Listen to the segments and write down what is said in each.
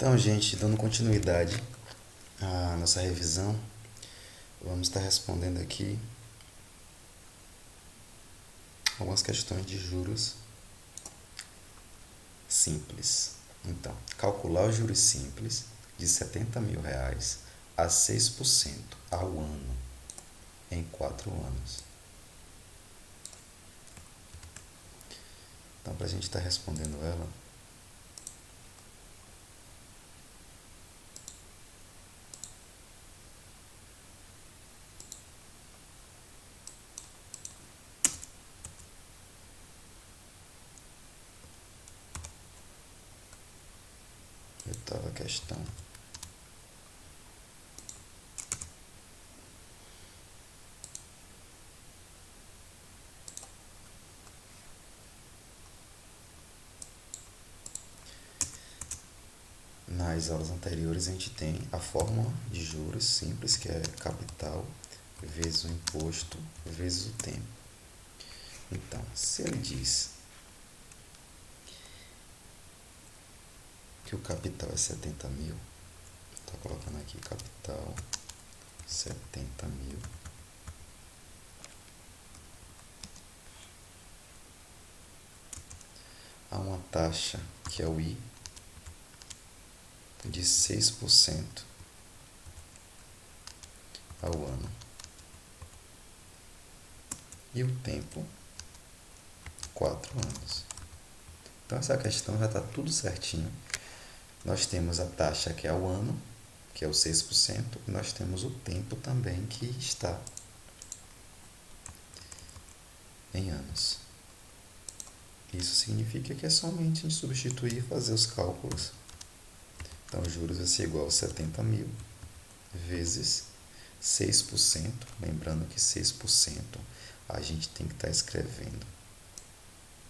Então, gente, dando continuidade à nossa revisão, vamos estar respondendo aqui algumas questões de juros simples. Então, calcular os juros simples de R$ 70.000 a 6% ao ano em 4 anos. Então, para a gente estar respondendo ela, oitava questão. Nas aulas anteriores a gente tem a fórmula de juros simples, que é capital vezes o imposto vezes o tempo. Então, se ele diz que o capital é 70 mil, estou colocando aqui capital 70 mil, há uma taxa que é o I de 6% ao ano. E o tempo, 4 anos. Então essa questão já está tudo certinho. Nós temos a taxa que é ao ano, que é o 6%, e nós temos o tempo também que está em anos. Isso significa que é somente a gente substituir e fazer os cálculos. Então, os juros vai ser igual a 70 mil vezes 6%. Lembrando que 6% a gente tem que estar escrevendo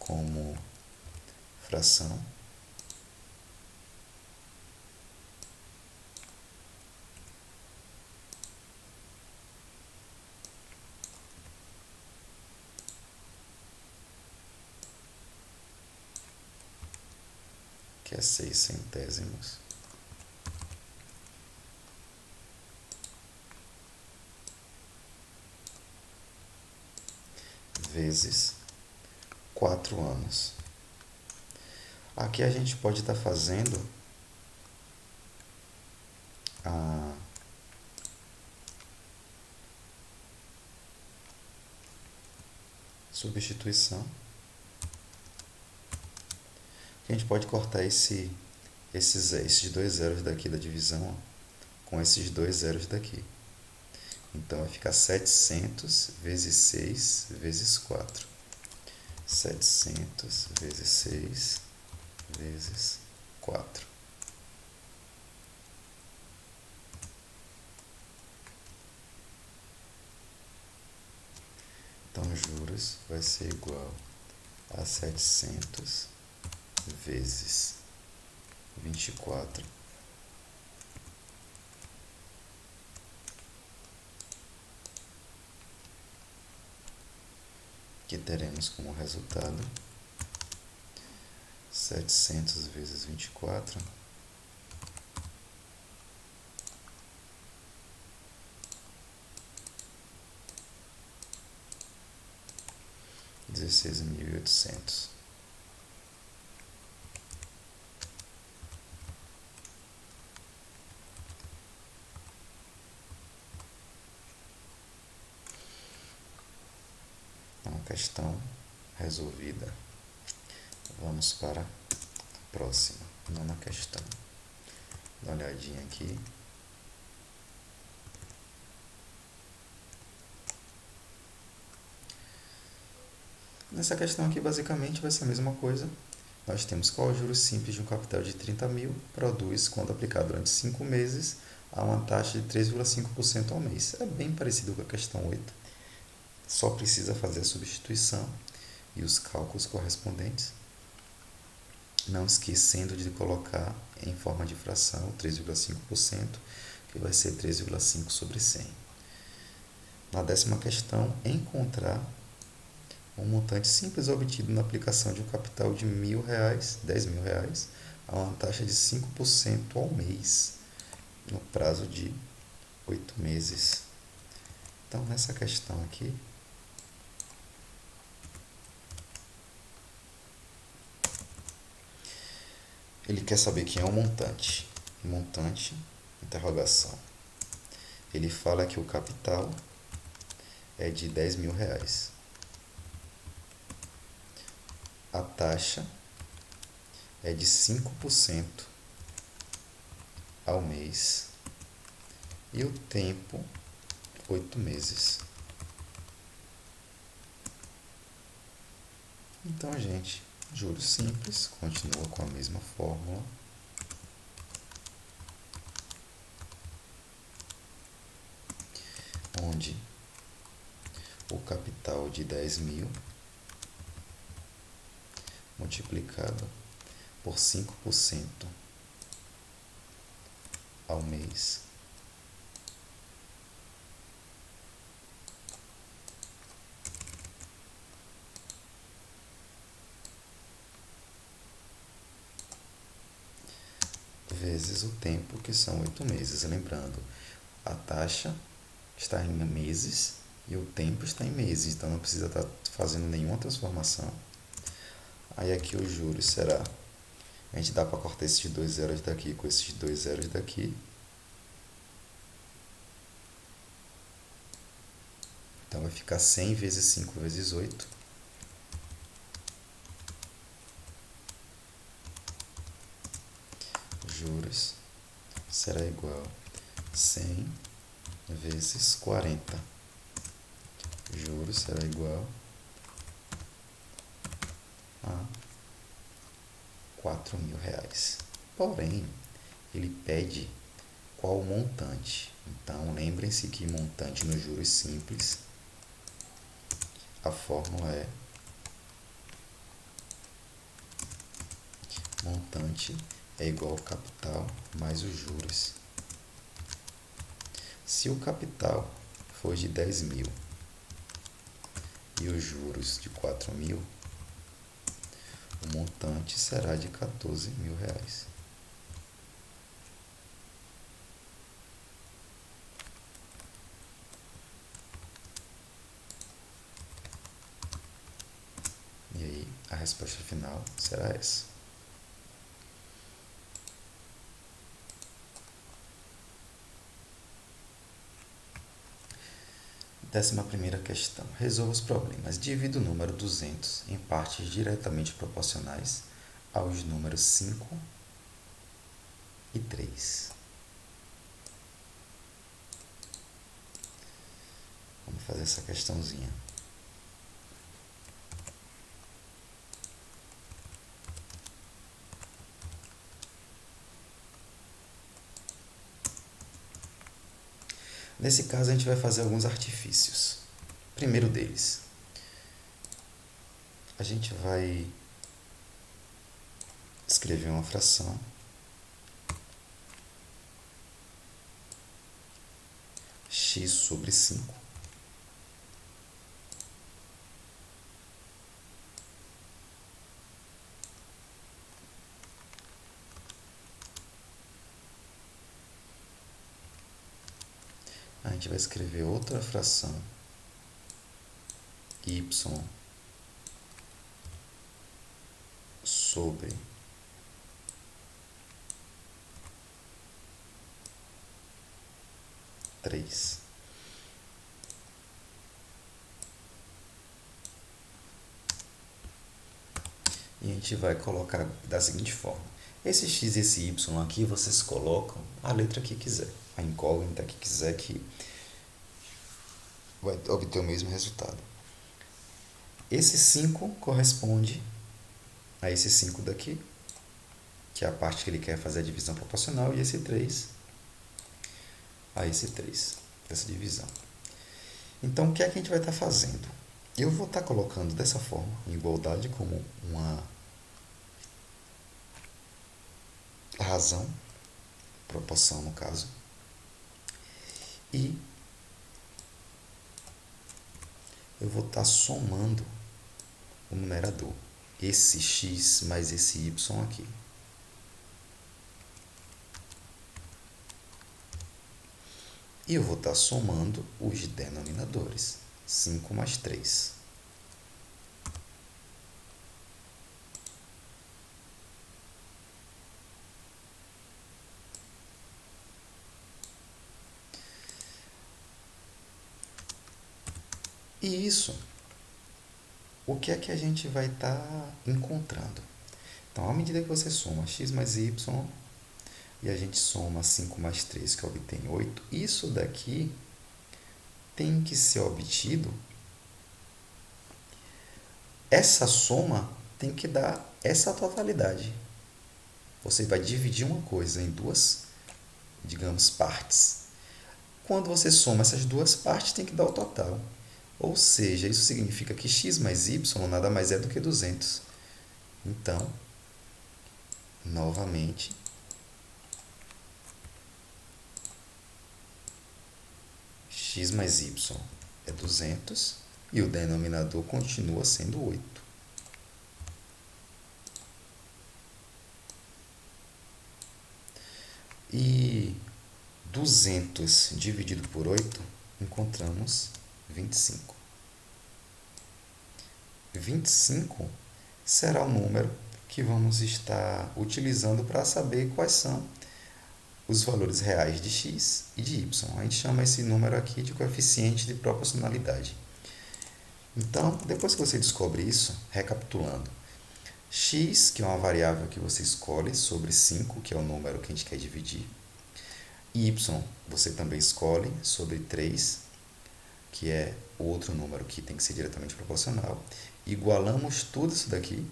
como fração. Que é 6 centésimos. Vezes 4 anos. Aqui a gente pode estar fazendo a substituição. A gente pode cortar esses dois zeros daqui da divisão, ó, com esses dois zeros daqui. Então vai ficar 700 vezes 6 vezes 4. 700 vezes 6 vezes 4. Então, juros vai ser igual a 700 vezes 24 que teremos como resultado 700 vezes 24 16.800. Uma questão resolvida. Vamos para a próxima, nona questão. Dá uma olhadinha aqui. Nessa questão aqui, basicamente, vai ser a mesma coisa. Nós temos qual o juros simples de um capital de 30 mil produz, quando aplicado durante 5 meses, a uma taxa de 3,5% ao mês. É bem parecido com a questão 8. Só precisa fazer a substituição e os cálculos correspondentes. Não esquecendo de colocar em forma de fração 3,5%, que vai ser 3,5 sobre 100. Na 10ª questão, encontrar um montante simples obtido na aplicação de um capital de R$ 1.000, R$ 10.000, a uma taxa de 5% ao mês, no prazo de 8 meses. Então, nessa questão aqui, ele quer saber quem é o montante. Montante, interrogação. Ele fala que o capital é de R$ 10.000. A taxa é de 5% ao mês. E o tempo, 8 meses. Então, gente, juros simples, continua com a mesma fórmula. Onde o capital de 10.000 multiplicado por 5% ao mês vezes o tempo, que são 8 meses. Lembrando, a taxa está em meses e o tempo está em meses, então não precisa estar fazendo nenhuma transformação. Aí aqui os juros será, a gente dá para cortar esses dois zeros daqui com esses dois zeros daqui. Então vai ficar 100 vezes 5 vezes 8. Juros será igual a 100 vezes 40. Juros será igual a R$ 4.000. Porém, ele pede qual o montante. Então, lembrem-se que montante nos juros simples, a fórmula é montante é igual ao capital mais os juros. Se o capital for de 10.000 e os juros de 4.000, o montante será de R$ 14.000. E aí, a resposta final será essa. Décima primeira questão. Resolva os problemas. Divida o número 200 em partes diretamente proporcionais aos números 5 e 3. Vamos fazer essa questãozinha. Nesse caso, a gente vai fazer alguns artifícios. Primeiro deles, a gente vai escrever uma fração x sobre 5 a gente vai escrever outra fração y sobre 3. E a gente vai colocar da seguinte forma. Esse x e esse y aqui, vocês colocam a letra que quiser, a incógnita que quiser, que vai obter o mesmo resultado. Esse 5 corresponde a esse 5 daqui, que é a parte que ele quer fazer a divisão proporcional, e esse 3 a esse 3, dessa divisão. Então, o que é que a gente vai estar fazendo? Eu vou estar colocando dessa forma, em igualdade, como uma razão, proporção no caso, e eu vou estar somando o numerador, esse x mais esse y aqui. E eu vou estar somando os denominadores. 5 mais 3. E isso, o que é que a gente vai estar encontrando? Então, à medida que você soma x mais y, e a gente soma 5 mais 3, que obtém 8, isso daqui tem que ser obtido, essa soma tem que dar essa totalidade. Você vai dividir uma coisa em duas, digamos, partes. Quando você soma essas duas partes, tem que dar o total. Ou seja, isso significa que x mais y nada mais é do que 200. Então, novamente, x mais y é 200 e o denominador continua sendo 8. E 200 dividido por 8, encontramos 25. 25 será o número que vamos estar utilizando para saber quais são os valores reais de x e de y. A gente chama esse número aqui de coeficiente de proporcionalidade. Então, depois que você descobre isso, recapitulando, x, que é uma variável que você escolhe, sobre 5, que é o número que a gente quer dividir. Y, você também escolhe, sobre 3, que é o outro número que tem que ser diretamente proporcional. Igualamos tudo isso daqui,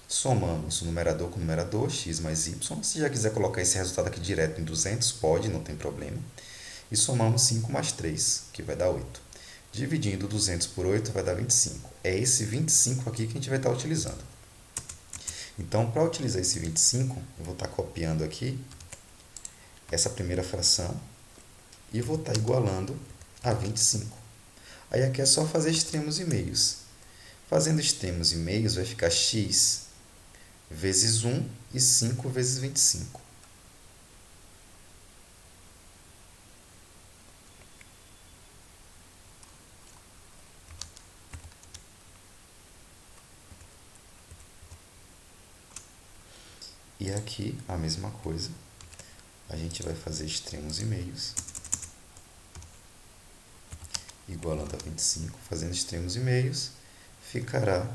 somamos o numerador com o numerador, x mais y. Se já quiser colocar esse resultado aqui direto em 200, pode, não tem problema. E somamos 5 mais 3, que vai dar 8. Dividindo 200 por 8 vai dar 25. É esse 25 aqui que a gente vai estar utilizando. Então, para utilizar esse 25, eu vou estar copiando aqui essa primeira fração e vou estar igualando a 25. Aí aqui é só fazer extremos e meios. Fazendo extremos e meios vai ficar x vezes 1 e 5 vezes 25. E aqui a mesma coisa. A gente vai fazer extremos e meios, igualando a 25, fazendo extremos e meios, ficará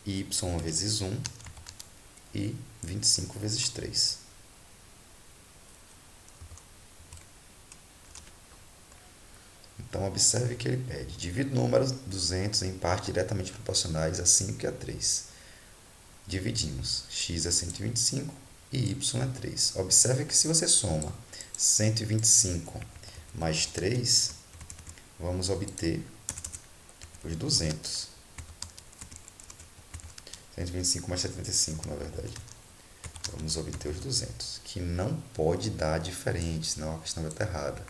y vezes 1 e 25 vezes 3. Então, observe que ele pede, divide números 200 em partes diretamente proporcionais a 5 e a 3. Dividimos, x é 125 e y é 3. Observe que se você soma 125 mais 3, vamos obter os 200. 125 mais 75, na verdade. Vamos obter os 200, que não pode dar diferente, senão a questão vai estar errada.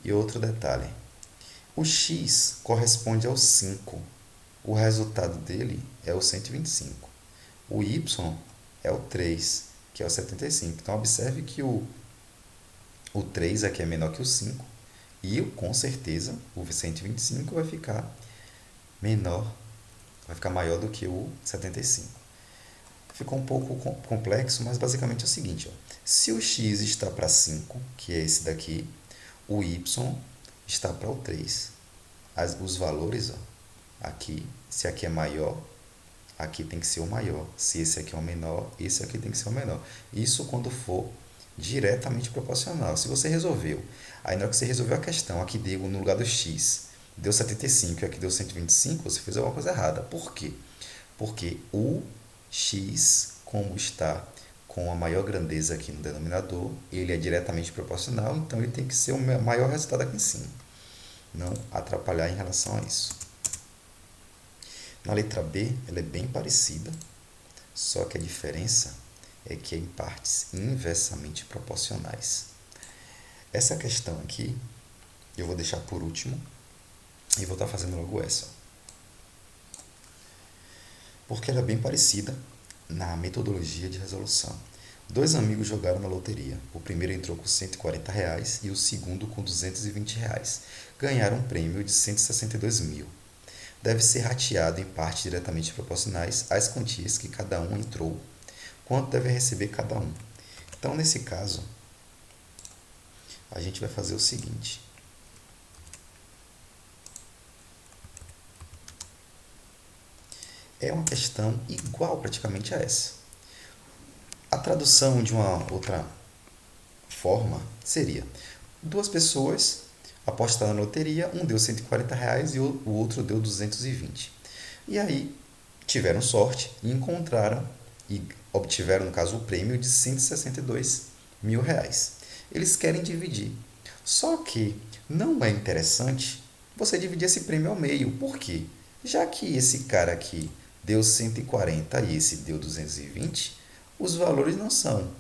E outro detalhe, o x corresponde ao 5. O resultado dele é o 125. O y é o 3, que é o 75. Então, observe que o 3 aqui é menor que o 5. E, com certeza, o 125 vai ficar menor, vai ficar maior do que o 75. Ficou um pouco complexo, mas basicamente é o seguinte. Se o x está para 5, que é esse daqui, o y está para o 3. Os valores, aqui, se aqui é maior, aqui tem que ser o maior. Se esse aqui é o menor, esse aqui tem que ser o menor. Isso quando for diretamente proporcional. Se você resolveu, aí na hora que você resolveu a questão, aqui deu no lugar do x, deu 75 e aqui deu 125, você fez alguma coisa errada. Por quê? Porque o x, como está com a maior grandeza aqui no denominador, ele é diretamente proporcional, então ele tem que ser o maior resultado aqui em cima. Não atrapalhar em relação a isso. Na letra B, ela é bem parecida, só que a diferença é que é em partes inversamente proporcionais. Essa questão aqui, eu vou deixar por último e vou estar fazendo logo essa. Porque ela é bem parecida na metodologia de resolução. Dois amigos jogaram na loteria. O primeiro entrou com R$ 140 e o segundo com R$ 220. Ganharam um prêmio de 162 mil. Deve ser rateado em partes diretamente proporcionais às quantias que cada um entrou. Quanto deve receber cada um? Então, nesse caso, a gente vai fazer o seguinte. É uma questão igual praticamente a essa. A tradução de uma outra forma seria: duas pessoas apostaram na loteria, um deu R$ 140 e o outro deu 220. E aí tiveram sorte e encontraram e obtiveram, no caso, o prêmio de R$ 162 mil. Eles querem dividir. Só que não é interessante você dividir esse prêmio ao meio. Por quê? Já que esse cara aqui deu 140 e esse deu 220, os valores não são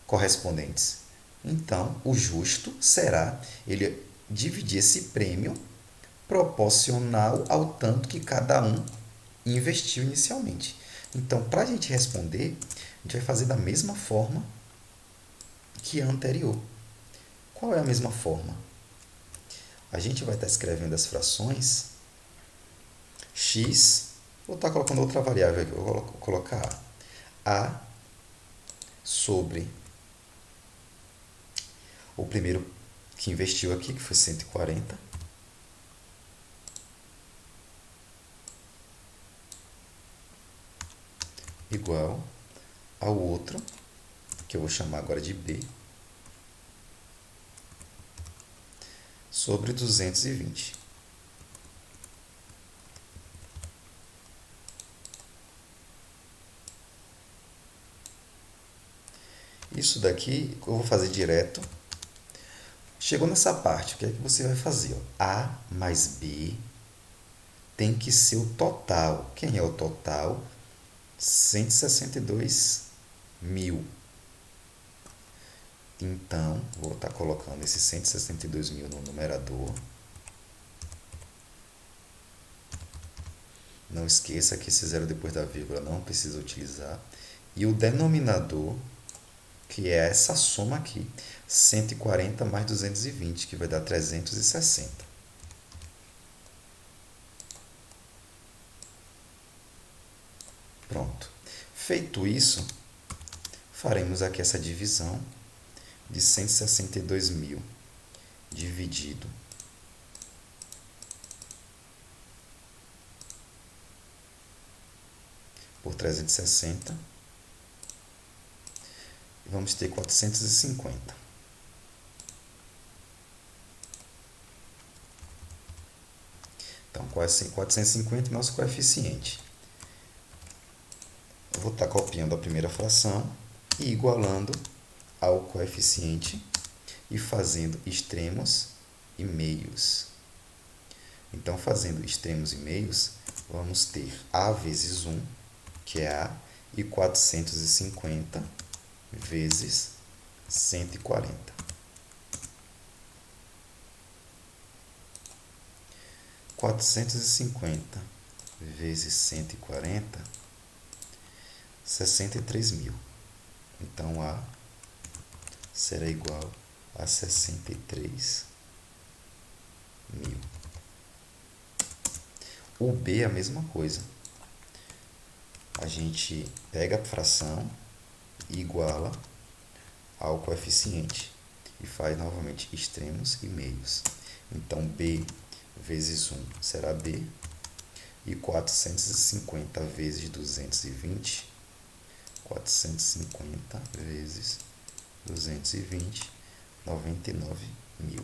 correspondentes. Então, o justo será ele dividir esse prêmio proporcional ao tanto que cada um investiu inicialmente. Então, para a gente responder, a gente vai fazer da mesma forma que a anterior. Qual é a mesma forma? A gente vai estar escrevendo as frações x, vou estar colocando outra variável aqui, vou colocar a sobre o primeiro que investiu aqui, que foi 140, igual ao outro, que eu vou chamar agora de B, sobre 220. Isso daqui eu vou fazer direto. Chegou nessa parte, o que é que você vai fazer? A mais B tem que ser o total. Quem é o total? 162 mil. Então, vou estar colocando esse 162 mil no numerador. Não esqueça que esse zero depois da vírgula não precisa utilizar. E o denominador, que é essa soma aqui, 140 mais 220, que vai dar 360. Pronto. Feito isso, faremos aqui essa divisão de 162 mil dividido por 360. E vamos ter 450. Então, 450 é nosso coeficiente. Eu vou estar copiando a primeira fração e igualando ao coeficiente e fazendo extremos e meios. Então, fazendo extremos e meios, vamos ter A vezes 1, que é A, e 450 vezes 140. 450 vezes 140, 63 mil. Então, A será igual a 63 mil. O B é a mesma coisa. A gente pega a fração e iguala ao coeficiente e faz novamente extremos e meios. Então, B vezes 1 será B, e 450 vezes 220, 450 vezes 220, 99 mil.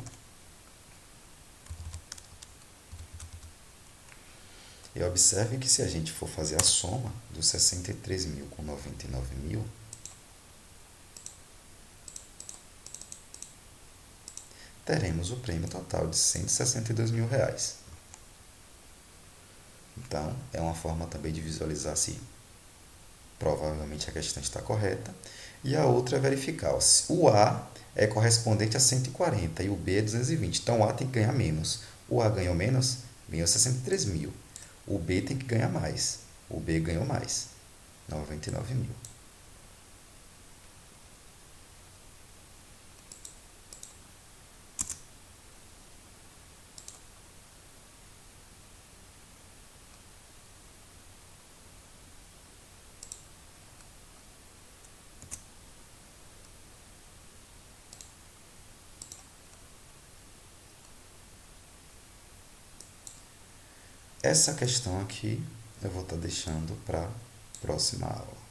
E observe que se a gente for fazer a soma dos 63 mil com 99 mil, teremos o prêmio total de 162 mil reais. Então, é uma forma também de visualizar se provavelmente a questão está correta. E a outra é verificar. O A é correspondente a 140 e o B é 220. Então, o A tem que ganhar menos. O A ganhou menos? Ganhou 63 mil. O B tem que ganhar mais. O B ganhou mais. 99 mil. Essa questão aqui eu vou estar deixando para a próxima aula.